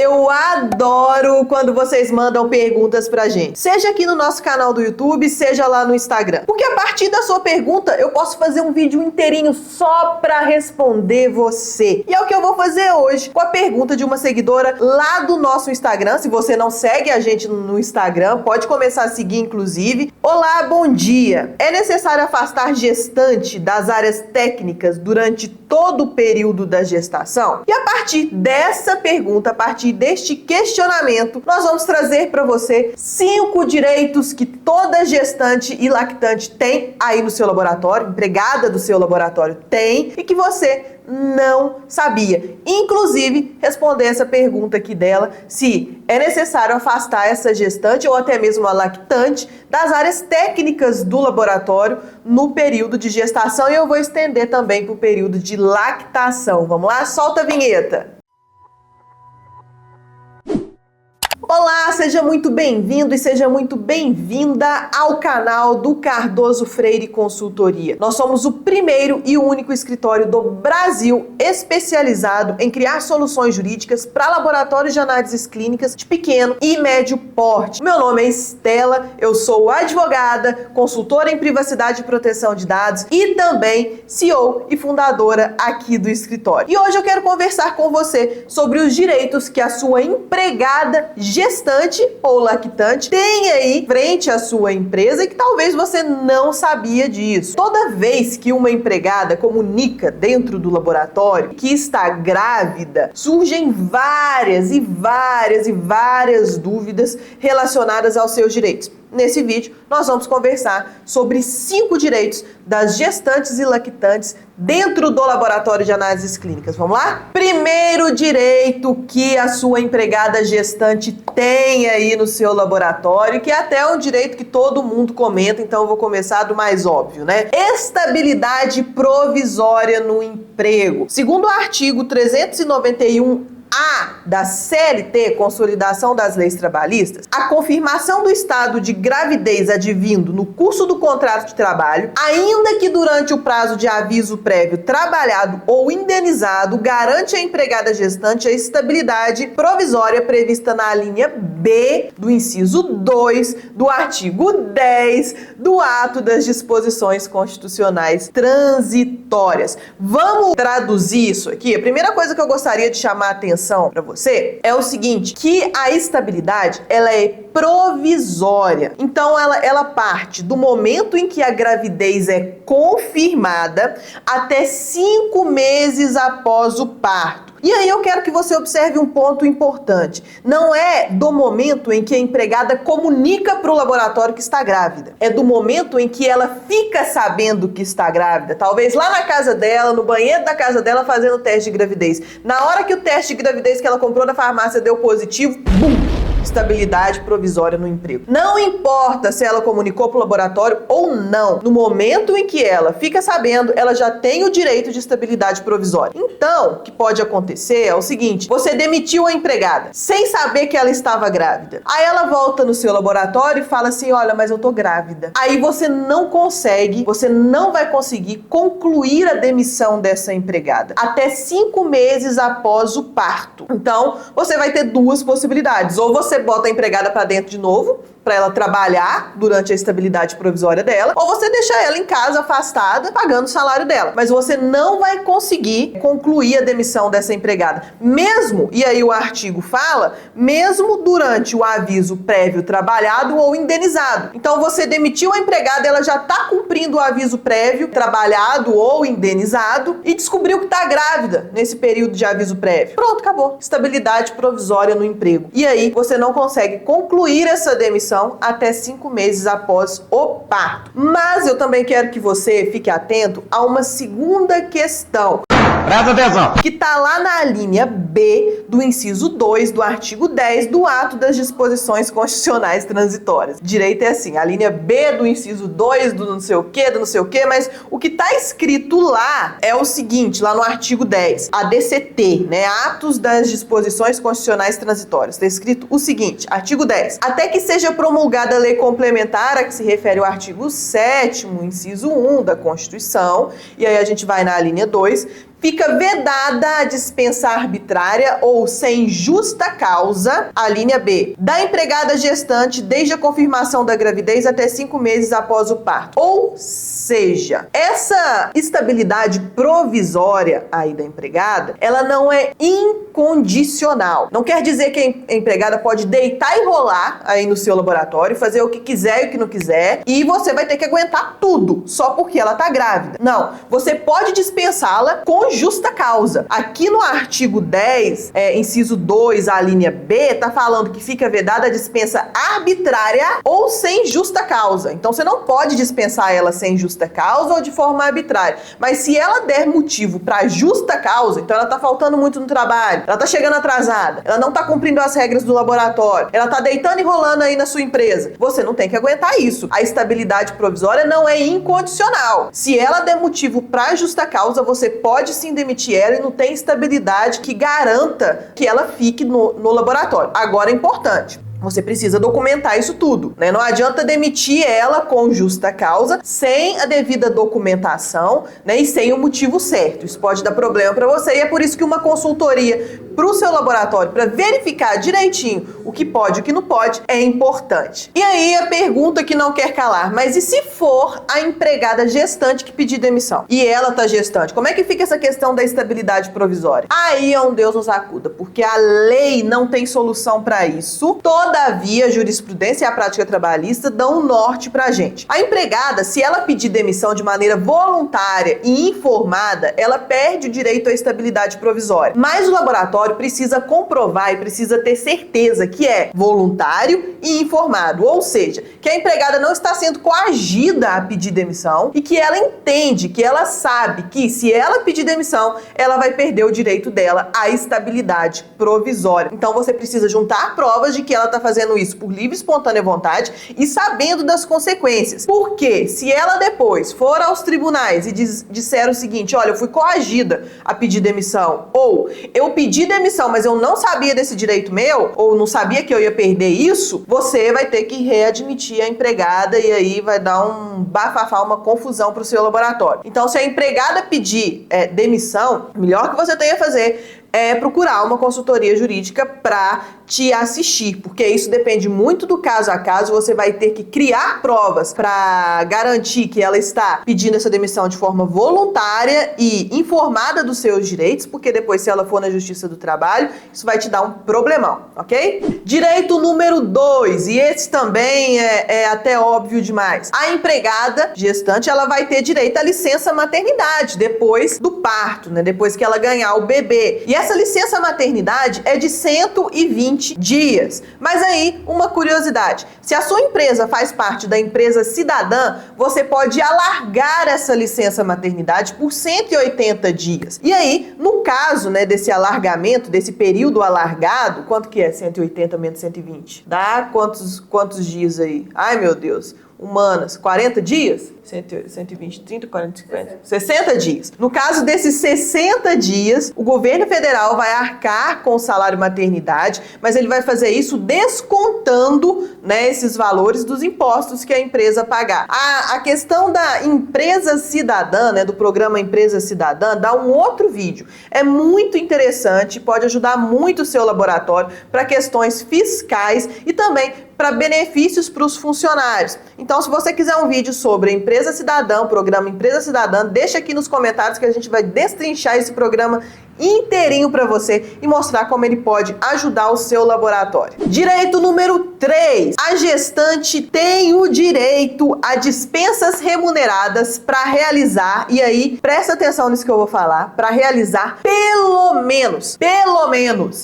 Eu adoro quando vocês mandam perguntas pra gente, seja aqui no nosso canal do YouTube, seja lá no Instagram, porque a partir da sua pergunta eu posso fazer um vídeo inteirinho só pra responder você. E é o que eu vou fazer hoje com a pergunta de uma seguidora lá do nosso Instagram. Se você não segue a gente no Instagram, pode começar a seguir, inclusive. Olá, bom dia! É necessário afastar gestante das áreas técnicas durante todo o período da gestação? E a partir dessa pergunta, a partir deste questionamento, nós vamos trazer para você 5 direitos que toda gestante e lactante tem aí no seu laboratório, empregada do seu laboratório tem, e que você não sabia. Inclusive, responder essa pergunta aqui dela, se é necessário afastar essa gestante ou até mesmo a lactante das áreas técnicas do laboratório no período de gestação, e eu vou estender também para o período de lactação. Vamos lá? Solta a vinheta! Olá, seja muito bem-vindo e seja muito bem-vinda ao canal do Cardoso Freire Consultoria. Nós somos o primeiro e único escritório do Brasil especializado em criar soluções jurídicas para laboratórios de análises clínicas de pequeno e médio porte. Meu nome é Estela, eu sou advogada, consultora em privacidade e proteção de dados e também CEO e fundadora aqui do escritório. E hoje eu quero conversar com você sobre os direitos que a sua empregada gestante ou lactante tem aí frente à sua empresa e que talvez você não sabia disso. Toda vez que uma empregada comunica dentro do laboratório que está grávida, surgem várias dúvidas relacionadas aos seus direitos. Nesse vídeo, nós vamos conversar sobre 5 direitos das gestantes e lactantes dentro do laboratório de análises clínicas. Vamos lá? Primeiro direito que a sua empregada gestante tem aí no seu laboratório, que é até um direito que todo mundo comenta, então eu vou começar do mais óbvio, né? Estabilidade provisória no emprego. Segundo o artigo 391A da CLT, Consolidação das Leis Trabalhistas, a confirmação do estado de gravidez advindo no curso do contrato de trabalho, ainda que durante o prazo de aviso prévio trabalhado ou indenizado, garante à empregada gestante a estabilidade provisória prevista na linha B do inciso 2 do artigo 10 do ato das disposições constitucionais transitórias. Vamos traduzir isso aqui? A primeira coisa que eu gostaria de chamar a atenção para você é o seguinte, que a estabilidade ela é provisória. Então ela parte do momento em que a gravidez é confirmada até 5 meses após o parto. E aí eu quero que você observe um ponto importante. Não é do momento em que a empregada comunica para o laboratório que está grávida. É do momento em que ela fica sabendo que está grávida. Talvez lá na casa dela, no banheiro da casa dela, fazendo o teste de gravidez. Na hora que o teste de gravidez que ela comprou na farmácia deu positivo, bum! Estabilidade provisória no emprego. Não importa se ela comunicou para o laboratório ou não. No momento em que ela fica sabendo, ela já tem o direito de estabilidade provisória. Então, o que pode acontecer é o seguinte, você demitiu a empregada sem saber que ela estava grávida. Aí ela volta no seu laboratório e fala assim, olha, mas eu tô grávida. Aí você não vai conseguir concluir a demissão dessa empregada até 5 meses após o parto. Então, você vai ter 2 possibilidades. Ou você bota a empregada para dentro de novo, para ela trabalhar durante a estabilidade provisória dela, ou você deixa ela em casa afastada, pagando o salário dela. Mas você não vai conseguir concluir a demissão dessa empregada. Mesmo, e aí o artigo fala, mesmo durante o aviso prévio trabalhado ou indenizado. Então você demitiu a empregada, ela já está cumprindo o aviso prévio trabalhado ou indenizado e descobriu que está grávida nesse período de aviso prévio. Pronto, acabou. Estabilidade provisória no emprego. E aí você não consegue concluir essa demissão até 5 meses após o parto. Mas eu também quero que você fique atento a uma segunda questão. Presta atenção! Que está lá na linha B do inciso 2 do artigo 10 do ato das disposições constitucionais transitórias. Direito é assim, a linha B do inciso 2 do não sei o que, mas o que está escrito lá é o seguinte, lá no artigo 10, a DCT, né, atos das disposições constitucionais transitórias. Está escrito o seguinte, artigo 10, até que seja promulgada a lei complementar a que se refere o artigo 7º, inciso 1 da Constituição, e aí a gente vai na linha 2, Fica vedada a dispensa arbitrária ou sem justa causa, a linha B, da empregada gestante desde a confirmação da gravidez até 5 meses após o parto. Ou seja, essa estabilidade provisória aí da empregada, ela não é incondicional. Não quer dizer que a empregada pode deitar e rolar aí no seu laboratório, fazer o que quiser e o que não quiser, e você vai ter que aguentar tudo só porque ela tá grávida. Não, você pode dispensá-la com justa causa. Aqui no artigo 10, inciso 2, a linha B, tá falando que fica vedada a dispensa arbitrária ou sem justa causa. Então você não pode dispensar ela sem justa causa ou de forma arbitrária. Mas se ela der motivo para justa causa, então ela tá faltando muito no trabalho, ela tá chegando atrasada, ela não tá cumprindo as regras do laboratório, ela tá deitando e rolando aí na sua empresa, você não tem que aguentar isso. A estabilidade provisória não é incondicional. Se ela der motivo para justa causa, você pode sim demitir ela e não tem estabilidade que garanta que ela fique no laboratório. Agora é importante, você precisa documentar isso tudo, né? Não adianta demitir ela com justa causa, sem a devida documentação, né? E sem o motivo certo. Isso pode dar problema para você e é por isso que uma consultoria para o seu laboratório, para verificar direitinho o que pode e o que não pode, é importante. E aí a pergunta que não quer calar, mas e se for a empregada gestante que pedir demissão? E ela tá gestante, como é que fica essa questão da estabilidade provisória? Aí é um Deus nos acuda, porque a lei não tem solução para isso. Todavia, a jurisprudência e a prática trabalhista dão um norte pra gente. A empregada, se ela pedir demissão de maneira voluntária e informada, ela perde o direito à estabilidade provisória. Mas o laboratório precisa comprovar e precisa ter certeza que é voluntário e informado, ou seja, que a empregada não está sendo coagida a pedir demissão e que ela entende, que ela sabe que se ela pedir demissão, ela vai perder o direito dela à estabilidade provisória. Então você precisa juntar provas de que ela está fazendo isso por livre e espontânea vontade e sabendo das consequências. Porque se ela depois for aos tribunais e disser o seguinte, olha, eu fui coagida a pedir demissão, ou eu pedi demissão, mas eu não sabia desse direito meu, ou não sabia que eu ia perder isso, você vai ter que readmitir a empregada e aí vai dar um bafafá, uma confusão para o seu laboratório. Então, se a empregada pedir demissão, o melhor que você tem a fazer é procurar uma consultoria jurídica para te assistir, porque isso depende muito do caso a caso. Você vai ter que criar provas para garantir que ela está pedindo essa demissão de forma voluntária e informada dos seus direitos, porque depois, se ela for na Justiça do Trabalho, isso vai te dar um problemão, ok? Direito número 2, e esse também é até óbvio demais. A empregada gestante, ela vai ter direito à licença maternidade depois do parto, né? Depois que ela ganhar o bebê. E essa licença maternidade é de 120 dias. Mas aí, uma curiosidade. Se a sua empresa faz parte da empresa cidadã, você pode alargar essa licença maternidade por 180 dias. E aí, no caso, né, desse alargamento, desse período alargado, quanto que é 180 menos 120? Dá quantos dias aí? Ai, meu Deus. Humanas, 40 dias? 120, 30, 40, 50, 60 dias. No caso desses 60 dias, o governo federal vai arcar com o salário maternidade, mas ele vai fazer isso descontando, né, esses valores dos impostos que a empresa pagar. A questão da empresa cidadã, né, do programa Empresa Cidadã, dá um outro vídeo. É muito interessante, pode ajudar muito o seu laboratório para questões fiscais e também para benefícios para os funcionários. Então, se você quiser um vídeo sobre a Empresa Cidadã, o programa Empresa Cidadã, deixa aqui nos comentários que a gente vai destrinchar esse programa inteirinho para você e mostrar como ele pode ajudar o seu laboratório. Direito número 3. A gestante tem o direito a dispensas remuneradas para realizar, e aí presta atenção nisso que eu vou falar, para realizar pelo menos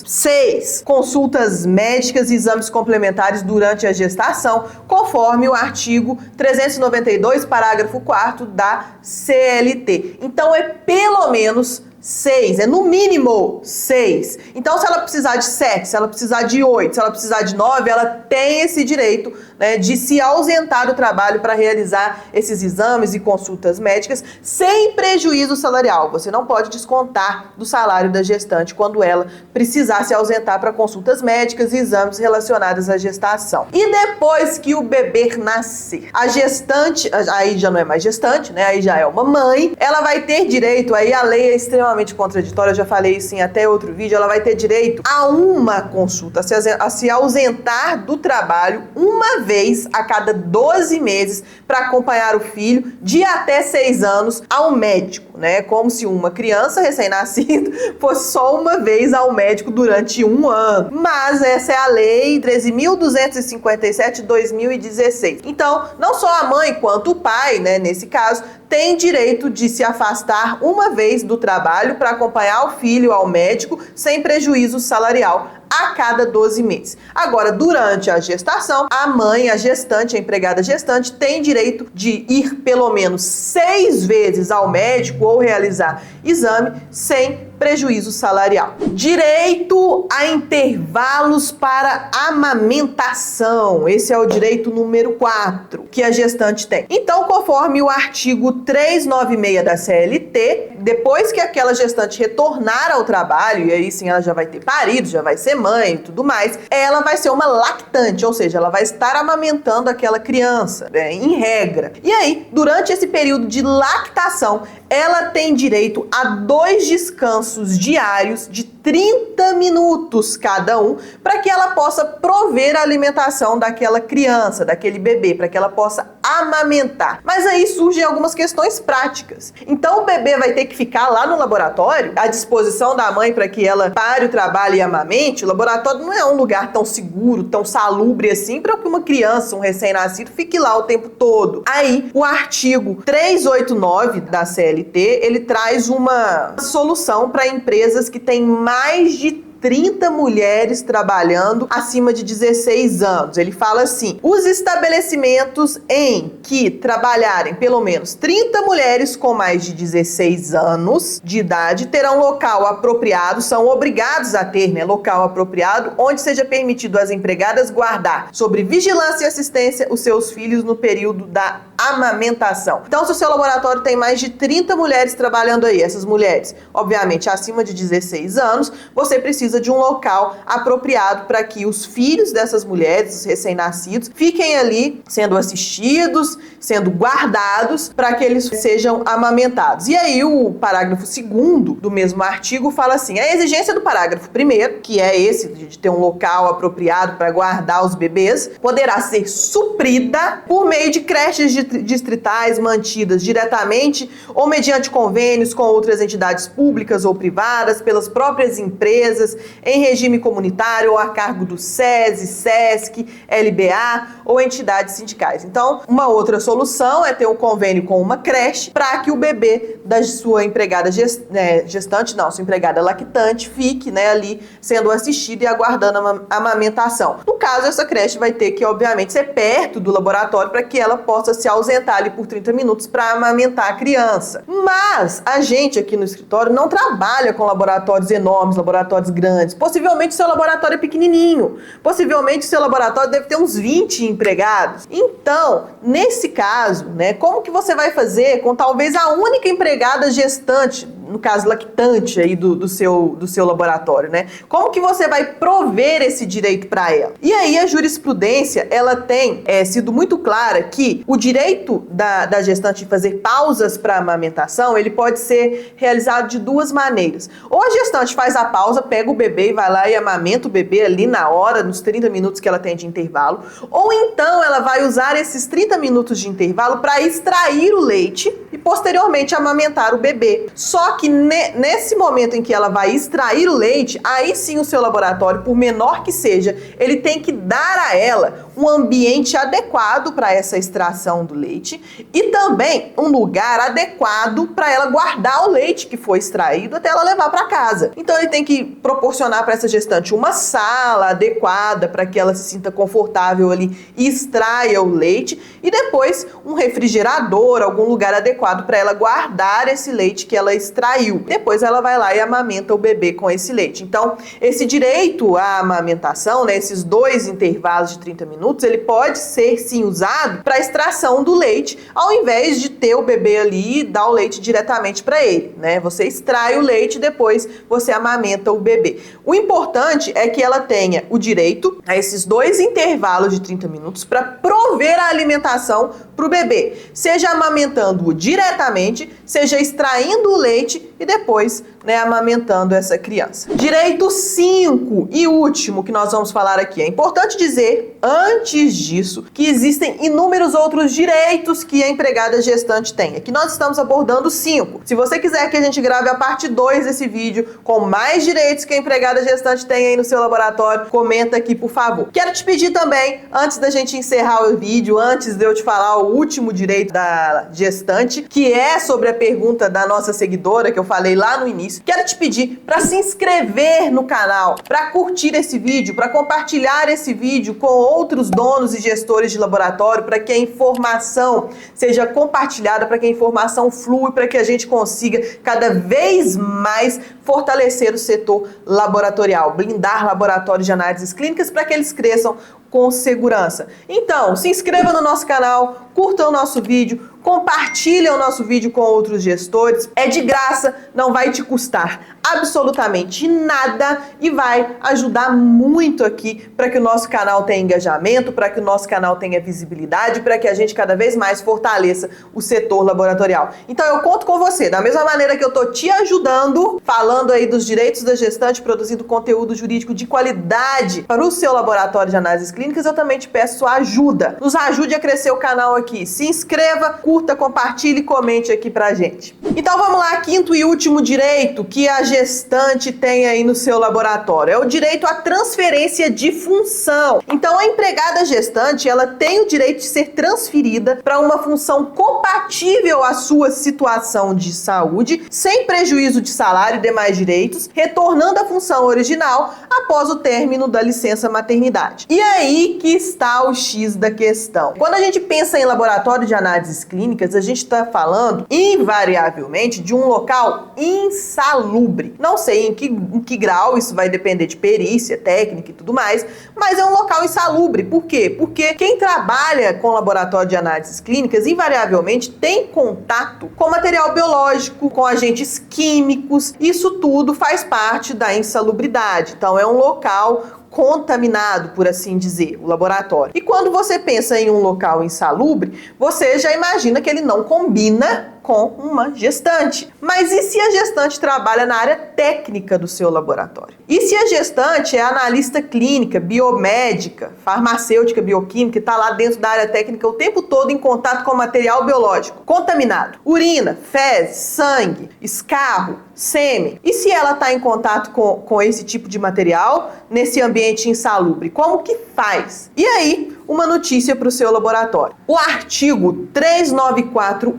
6 consultas médicas e exames complementares durante a gestação, conforme o artigo 392, parágrafo 4º da CLT. Então é pelo menos 6, é no mínimo 6. Então, se ela precisar de 7, se ela precisar de 8, se ela precisar de 9, ela tem esse direito, né, de se ausentar do trabalho para realizar esses exames e consultas médicas sem prejuízo salarial. Você não pode descontar do salário da gestante quando ela precisar se ausentar para consultas médicas e exames relacionados à gestação. E depois que o bebê nascer, a gestante, aí já não é mais gestante, né, aí já é uma mãe, ela vai ter direito, aí a lei é extremamente extremamente contraditória, eu já falei isso em até outro vídeo, ela vai ter direito a uma consulta, a se ausentar do trabalho uma vez a cada 12 meses para acompanhar o filho de até 6 anos ao médico, né? Como se uma criança recém-nascida fosse só uma vez ao médico durante 1 ano. Mas essa é a lei 13.257 de 2016. Então, não só a mãe quanto o pai, né, nesse caso, tem direito de se afastar uma vez do trabalho para acompanhar o filho ao médico sem prejuízo salarial a cada 12 meses. Agora, durante a gestação, a mãe, a gestante, a empregada gestante, tem direito de ir pelo menos 6 vezes ao médico ou realizar exame sem prejuízo salarial. Direito a intervalos para amamentação. Esse é o direito número 4 que a gestante tem. Então, conforme o artigo 396 da CLT, depois que aquela gestante retornar ao trabalho, e aí sim ela já vai ter parido, já vai ser mãe e tudo mais, ela vai ser uma lactante, ou seja, ela vai estar amamentando aquela criança, né, em regra. E aí, durante esse período de lactação, ela tem direito a 2 descansos diários de 30 minutos cada um, para que ela possa prover a alimentação daquela criança, daquele bebê, para que ela possa amamentar. Mas aí surgem algumas questões práticas. Então o bebê vai ter que ficar lá no laboratório, à disposição da mãe para que ela pare o trabalho e amamente. O laboratório não é um lugar tão seguro, tão salubre assim, para que uma criança, um recém-nascido, fique lá o tempo todo. Aí o artigo 389 da CLT, ele traz uma solução para empresas que têm mais de 30 mulheres trabalhando acima de 16 anos. Ele fala assim: os estabelecimentos em que trabalharem pelo menos 30 mulheres com mais de 16 anos de idade terão local apropriado, são obrigados a ter, né, local apropriado, onde seja permitido às empregadas guardar, sob vigilância e assistência, os seus filhos no período da amamentação. Então, se o seu laboratório tem mais de 30 mulheres trabalhando aí, essas mulheres, obviamente, acima de 16 anos, você precisa de um local apropriado para que os filhos dessas mulheres, os recém-nascidos, fiquem ali sendo assistidos, sendo guardados para que eles sejam amamentados. E aí o parágrafo 2º do mesmo artigo fala assim: a exigência do parágrafo 1º, que é esse de ter um local apropriado para guardar os bebês, poderá ser suprida por meio de creches distritais mantidas diretamente ou mediante convênios com outras entidades públicas ou privadas, pelas próprias empresas, em regime comunitário ou a cargo do SESI, SESC, LBA ou entidades sindicais. Então, uma outra solução é ter um convênio com uma creche para que o bebê da sua empregada sua empregada lactante fique, né, ali sendo assistido e aguardando a amamentação. No caso, essa creche vai ter que, obviamente, ser perto do laboratório para que ela possa se ausentar ali por 30 minutos para amamentar a criança. Mas a gente aqui no escritório não trabalha com laboratórios enormes, laboratórios grandes. Possivelmente seu laboratório é pequenininho. Possivelmente seu laboratório deve ter uns 20 empregados. Então, nesse caso, né, como que você vai fazer com talvez a única empregada gestante, no caso lactante aí do seu laboratório, né? Como que você vai prover esse direito para ela? E aí a jurisprudência, ela tem sido muito clara que o direito da gestante de fazer pausas para amamentação, ele pode ser realizado de 2 maneiras. Ou a gestante faz a pausa, pega o bebê e vai lá e amamenta o bebê ali na hora, nos 30 minutos que ela tem de intervalo. Ou então ela vai usar esses 30 minutos de intervalo para extrair o leite e posteriormente amamentar o bebê. Só que nesse momento em que ela vai extrair o leite, aí sim o seu laboratório, por menor que seja, ele tem que dar a ela um ambiente adequado para essa extração do leite e também um lugar adequado para ela guardar o leite que foi extraído até ela levar para casa. Então ele tem que proporcionar para essa gestante uma sala adequada para que ela se sinta confortável ali e extraia o leite, e depois um refrigerador, algum lugar adequado para ela guardar esse leite que ela extraiu. Depois ela vai lá e amamenta o bebê com esse leite. Então, esse direito à amamentação, né, esses 2 intervalos de 30 minutos, ele pode ser sim usado para extração do leite, ao invés de ter o bebê ali e dar o leite diretamente para ele, né? Você extrai o leite e depois você amamenta o bebê. O importante é que ela tenha o direito a esses 2 intervalos de 30 minutos para prover a alimentação para o bebê, seja amamentando-o diretamente, seja extraindo o leite e depois, amamentando essa criança. Direito 5 e último que nós vamos falar aqui. É importante dizer, antes disso, que existem inúmeros outros direitos que a empregada gestante tem. Aqui nós estamos abordando 5. Se você quiser que a gente grave a parte 2 desse vídeo com mais direitos que a empregada gestante tem aí no seu laboratório, comenta aqui, por favor. Quero te pedir também, antes da gente encerrar o vídeo, antes de eu te falar o último direito da gestante, que é sobre a pergunta da nossa seguidora, que eu falei lá no início, quero te pedir para se inscrever no canal, para curtir esse vídeo, para compartilhar esse vídeo com outros donos e gestores de laboratório, para que a informação seja compartilhada, para que a informação flua, para que a gente consiga cada vez mais fortalecer o setor laboratorial, blindar laboratórios de análises clínicas para que eles cresçam com segurança. Então, se inscreva no nosso canal, curta o nosso vídeo, compartilhe o nosso vídeo com outros gestores. É de graça, não vai te custar absolutamente nada e vai ajudar muito aqui para que o nosso canal tenha engajamento, para que o nosso canal tenha visibilidade, para que a gente cada vez mais fortaleça o setor laboratorial. Então eu conto com você, da mesma maneira que eu tô te ajudando, falando aí dos direitos da gestante, produzindo conteúdo jurídico de qualidade para o seu laboratório de análises clínicas, eu também te peço sua ajuda. Nos ajude a crescer o canal aqui. Se inscreva, curta, compartilhe e comente aqui pra gente. Então vamos lá, quinto e último direito que a gestante tem aí no seu laboratório. É o direito à transferência de função. Então a empregada gestante, ela tem o direito de ser transferida para uma função compatível à sua situação de saúde, sem prejuízo de salário e demais direitos, retornando à função original após o término da licença maternidade. E aí que está o X da questão. Quando a gente pensa em laboratório de análises clínicas, a gente está falando invariavelmente de um local insalubre. Não sei em que grau, isso vai depender de perícia, técnica e tudo mais, mas é um local insalubre. Por quê? Porque quem trabalha com laboratório de análises clínicas invariavelmente tem contato com material biológico, com agentes químicos, isso tudo faz parte da insalubridade. Então é um local contaminado, por assim dizer, o laboratório. E quando você pensa em um local insalubre, você já imagina que ele não combina com uma gestante. Mas e se a gestante trabalha na área técnica do seu laboratório? E se a gestante é analista clínica, biomédica, farmacêutica, bioquímica, e está lá dentro da área técnica o tempo todo em contato com material biológico contaminado? Urina, fezes, sangue, escarro, sêmen. E se ela está em contato com esse tipo de material nesse ambiente insalubre? Como que faz? E aí, uma notícia para o seu laboratório. O artigo 394A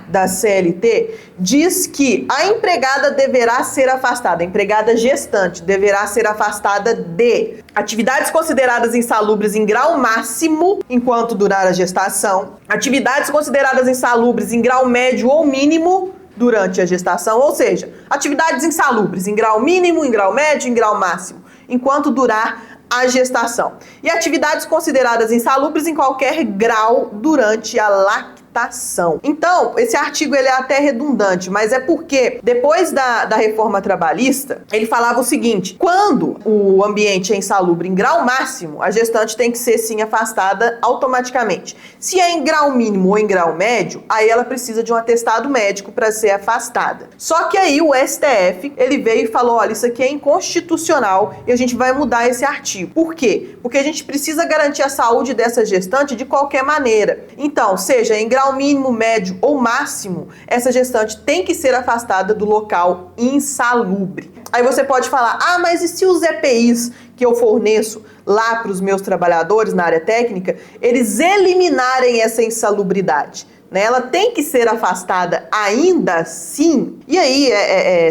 da CLT diz que a empregada deverá ser afastada, a empregada gestante deverá ser afastada de atividades consideradas insalubres em grau máximo enquanto durar a gestação, atividades consideradas insalubres em grau médio ou mínimo durante a gestação, ou seja, atividades insalubres em grau mínimo, em grau médio, em grau máximo, enquanto durar a gestação. E atividades consideradas insalubres em qualquer grau durante a lactação. Então, esse artigo ele é até redundante, mas é porque depois da reforma trabalhista, ele falava o seguinte: quando o ambiente é insalubre em grau máximo, a gestante tem que ser sim afastada automaticamente. Se é em grau mínimo ou em grau médio, aí ela precisa de um atestado médico para ser afastada. Só que aí o STF, ele veio e falou: olha, isso aqui é inconstitucional e a gente vai mudar esse artigo. Por quê? Porque a gente precisa garantir a saúde dessa gestante de qualquer maneira. Então, seja em grau mínimo, médio ou máximo, essa gestante tem que ser afastada do local insalubre. Aí você pode falar: ah, mas e se os EPIs que eu forneço lá para os meus trabalhadores na área técnica, eles eliminarem essa insalubridade? Ela tem que ser afastada ainda assim? E aí,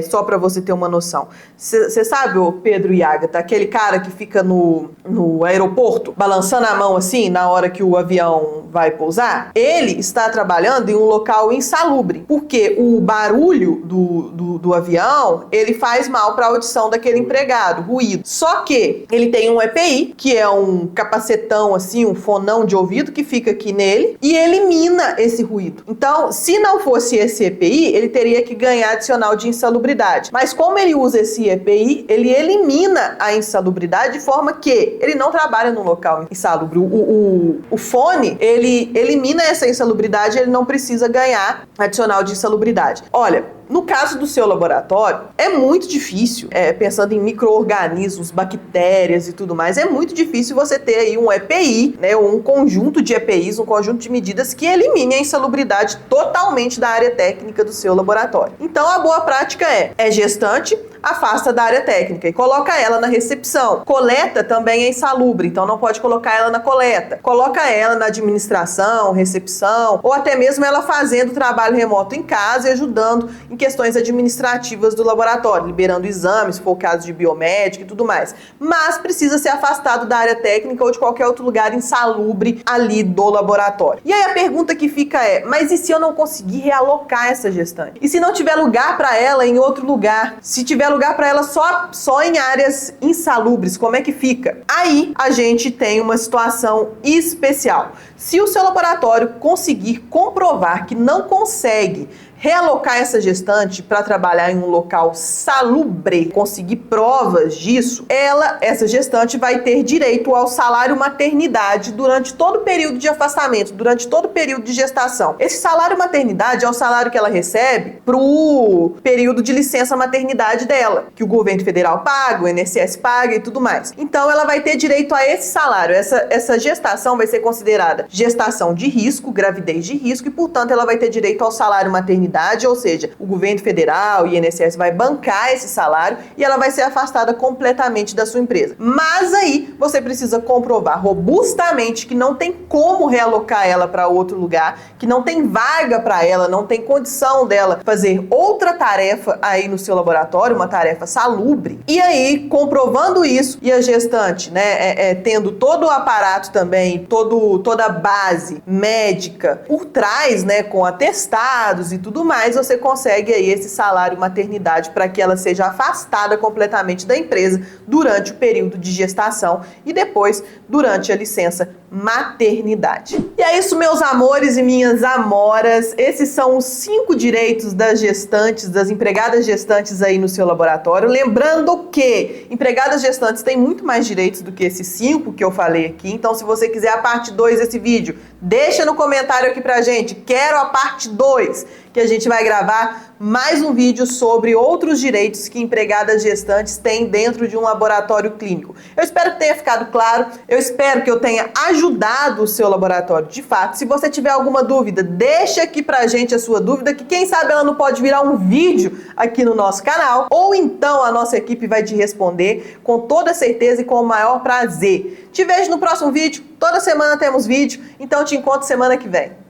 só para você ter uma noção, você sabe o Pedro e Agatha, aquele cara que fica no aeroporto, balançando a mão assim, na hora que o avião vai pousar? Ele está trabalhando em um local insalubre, porque o barulho do avião, ele faz mal para a audição daquele empregado, ruído. Só que ele tem um EPI, que é um capacetão assim, um fonão de ouvido que fica aqui nele, e elimina esse ruído. Então, se não fosse esse EPI, ele teria que ganhar adicional de insalubridade. Mas como ele usa esse EPI, ele elimina a insalubridade de forma que ele não trabalha num local insalubre. O fone, ele elimina essa insalubridade, ele não precisa ganhar adicional de insalubridade. Olha, no caso do seu laboratório, é muito difícil, pensando em micro-organismos, bactérias e tudo mais, é muito difícil você ter aí um EPI, né, um conjunto de EPIs, um conjunto de medidas que elimine a insalubridade totalmente da área técnica do seu laboratório. Então, a boa prática é gestante, afasta da área técnica e coloca ela na recepção. Coleta também é insalubre, então não pode colocar ela na coleta. Coloca ela na administração, recepção, ou até mesmo ela fazendo trabalho remoto em casa e ajudando em questões administrativas do laboratório, liberando exames, se for o caso de biomédica e tudo mais. Mas precisa ser afastado da área técnica ou de qualquer outro lugar insalubre ali do laboratório. E aí a pergunta que fica mas e se eu não conseguir realocar essa gestante? E se não tiver lugar para ela em outro lugar? Se tiver lugar para ela só em áreas insalubres, como é que fica? Aí a gente tem uma situação especial. Se o seu laboratório conseguir comprovar que não consegue realocar essa gestante para trabalhar em um local salubre, conseguir provas disso, essa gestante vai ter direito ao salário maternidade durante todo o período de afastamento, durante todo o período de gestação. Esse salário maternidade é o salário que ela recebe pro período de licença maternidade dela, que o governo federal paga, o INSS paga e tudo mais. Então ela vai ter direito a esse salário. Essa gestação vai ser considerada gestação de risco, gravidez de risco, e portanto ela vai ter direito ao salário maternidade, ou seja, o governo federal e o INSS vai bancar esse salário e ela vai ser afastada completamente da sua empresa. Mas aí você precisa comprovar robustamente que não tem como realocar ela para outro lugar, que não tem vaga para ela, não tem condição dela fazer outra tarefa aí no seu laboratório, uma tarefa salubre. E aí, comprovando isso, e a gestante, né, tendo todo o aparato também, toda a base médica por trás, né, com atestados e tudo mais, você consegue aí esse salário maternidade para que ela seja afastada completamente da empresa durante o período de gestação e depois durante a licença maternidade. E é isso, meus amores e minhas amoras. Esses são os 5 direitos das gestantes, das empregadas gestantes aí no seu laboratório. Lembrando que empregadas gestantes têm muito mais direitos do que esses 5 que eu falei aqui. Então, se você quiser a parte 2 desse vídeo, deixa no comentário aqui pra gente. Quero a parte 2, que a gente vai gravar mais um vídeo sobre outros direitos que empregadas gestantes têm dentro de um laboratório clínico. Eu espero que tenha ficado claro, eu espero que eu tenha ajudado o seu laboratório de fato. Se você tiver alguma dúvida, deixa aqui pra gente a sua dúvida, que quem sabe ela não pode virar um vídeo aqui no nosso canal, ou então a nossa equipe vai te responder com toda certeza e com o maior prazer. Te vejo no próximo vídeo, toda semana temos vídeo, então te encontro semana que vem.